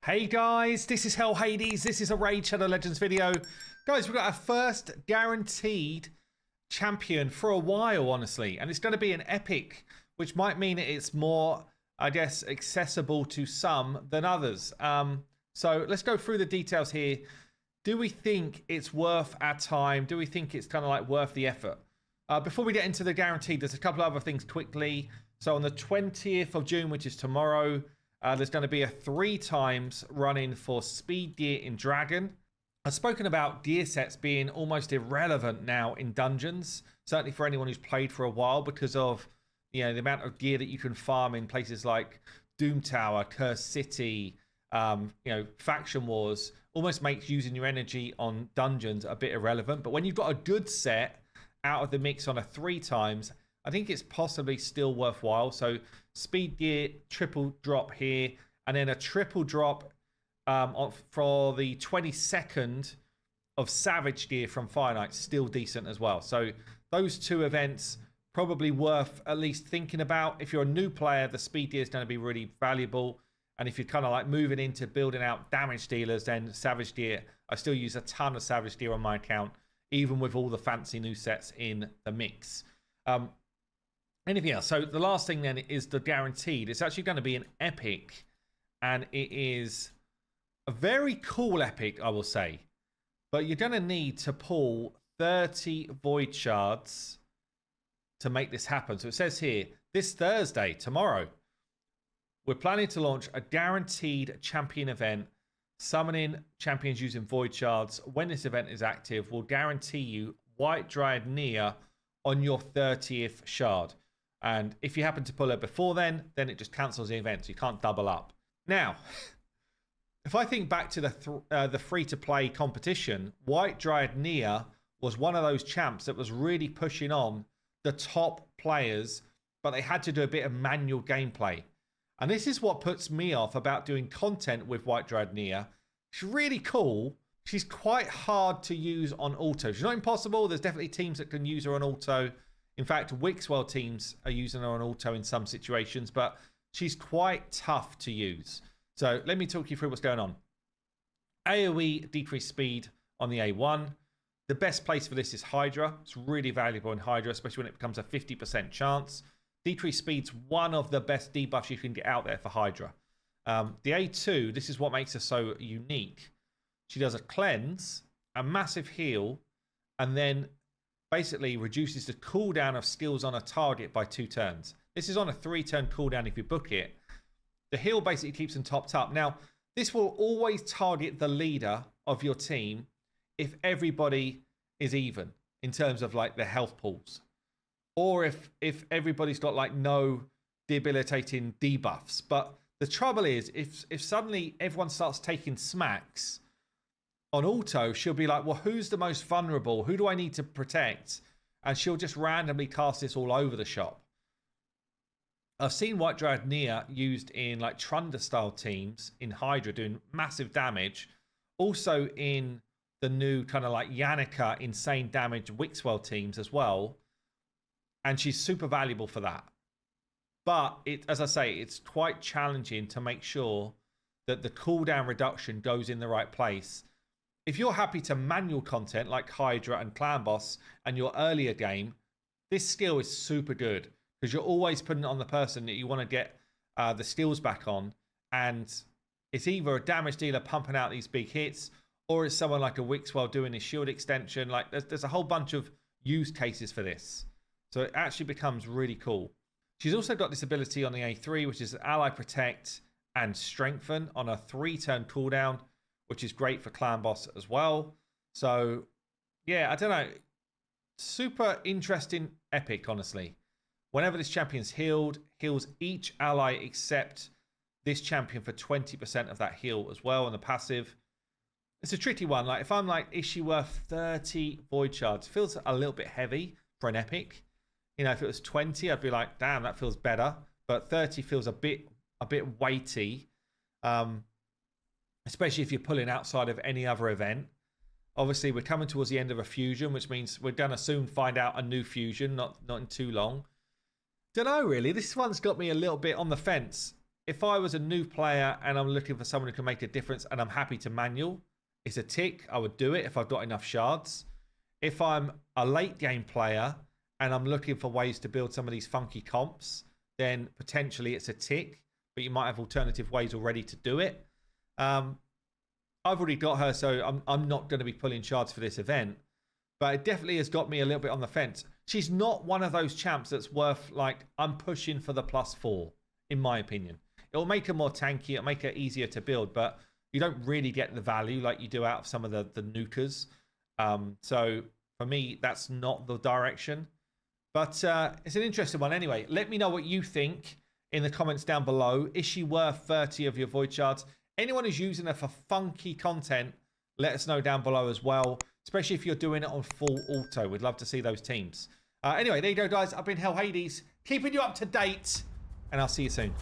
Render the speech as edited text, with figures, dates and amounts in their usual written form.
Hey guys, this is Hell Hades. This is a Raid Shadow Legends video. Guys, we've got our first guaranteed champion for a while, honestly. And it's going to be an epic, which might mean it's more, I guess, accessible to some than others. So let's go through the details here. Do we think it's worth our time? Do we think it's kind of like worth the effort? Before we get into the guaranteed, there's a couple of other things quickly. So on the 20th of June, which is tomorrow, there's going to be a 3 times run-in for speed gear in Dragon. I've spoken about gear sets being almost irrelevant now in dungeons, certainly for anyone who's played for a while, because of the amount of gear that you can farm in places like Doom Tower, Curse City, Faction Wars. Almost makes using your energy on dungeons a bit irrelevant. But when you've got a good set out of the mix on a 3 times, I think it's possibly still worthwhile. So speed gear, triple drop here, and then a triple drop for the 22nd of Savage gear from Fire Knight, still decent as well. So those 2 events probably worth at least thinking about. If you're a new player, the speed gear is going to be really valuable. And if you're kind of like moving into building out damage dealers, then Savage gear, I still use a ton of Savage gear on my account, even with all the fancy new sets in the mix. Anything else? So the last thing then is the guaranteed. It's actually going to be an epic, and it is a very cool epic, I will say. But you're going to need to pull 30 void shards to make this happen. So it says here, this Thursday, tomorrow, we're planning to launch a guaranteed champion event, summoning champions using void shards. When this event is active, we'll guarantee you White Dryad Nia on your 30th shard. And if you happen to pull her before then it just cancels the event, so you can't double up. Now, if I think back to the free-to-play competition, White Dryad Nia was one of those champs that was really pushing on the top players, but they had to do a bit of manual gameplay. And this is what puts me off about doing content with White Dryad Nia. She's really cool. She's quite hard to use on auto. She's not impossible. There's definitely teams that can use her on auto. In fact, Wixwell teams are using her on auto in some situations, but she's quite tough to use. So let me talk you through what's going on. AoE decreased speed on the A1. The best place for this is Hydra. It's really valuable in Hydra, especially when it becomes a 50% chance. Decreased speed's one of the best debuffs you can get out there for Hydra. The A2, this is what makes her so unique. She does a cleanse, a massive heal, and then basically reduces the cooldown of skills on a target by 2 turns. This is on a 3-turn cooldown if you book it. The heal basically keeps them topped up. Now, this will always target the leader of your team if everybody is even in terms of like the health pools. Or if everybody's got like no debilitating debuffs. But the trouble is, if suddenly everyone starts taking smacks on auto, she'll be like, well, who's the most vulnerable? Who do I need to protect? And she'll just randomly cast this all over the shop. I've seen White Dryad Nia used in like Trunda style teams in Hydra doing massive damage. Also in the new kind of like Yannicka insane damage Wixwell teams as well. And she's super valuable for that. But as I say, it's quite challenging to make sure that the cooldown reduction goes in the right place. If you're happy to manual content like Hydra and Clan Boss and your earlier game, this skill is super good because you're always putting it on the person that you want to get the skills back on. And it's either a damage dealer pumping out these big hits, or it's someone like a Wixwell doing his shield extension. Like there's a whole bunch of use cases for this. So it actually becomes really cool. She's also got this ability on the A3, which is Ally Protect and Strengthen on a 3-turn cooldown, which is great for Clan Boss as well. So, yeah, I don't know. Super interesting epic, honestly. Whenever this champion's healed, heals each ally except this champion for 20% of that heal as well on the passive. It's a tricky one. Like, if I'm like, is she worth 30 void shards? Feels a little bit heavy for an epic. You know, if it was 20, I'd be like, damn, that feels better. But 30 feels a bit weighty. Especially if you're pulling outside of any other event. Obviously, we're coming towards the end of a fusion, which means we're going to soon find out a new fusion, not in too long. Don't know, really. This one's got me a little bit on the fence. if I was a new player and I'm looking for someone who can make a difference and I'm happy to manual, it's a tick. I would do it if I've got enough shards. If I'm a late game player and I'm looking for ways to build some of these funky comps, then potentially it's a tick, but you might have alternative ways already to do it. I've already got her, so I'm not going to be pulling shards for this event, but it definitely has got me a little bit on the fence. She's not one of those champs that's worth, like, I'm pushing for the +4, in my opinion. It'll make her more tanky, it'll make her easier to build, but you don't really get the value like you do out of some of the nukers. So for me, that's not the direction. But it's an interesting one anyway. Let me know what you think in the comments down below. Is she worth 30 of your void shards? Anyone who's using her for funky content, let us know down below as well, especially if you're doing it on full auto. We'd love to see those teams. Anyway, there you go, guys. I've been Hell Hades, keeping you up to date, and I'll see you soon.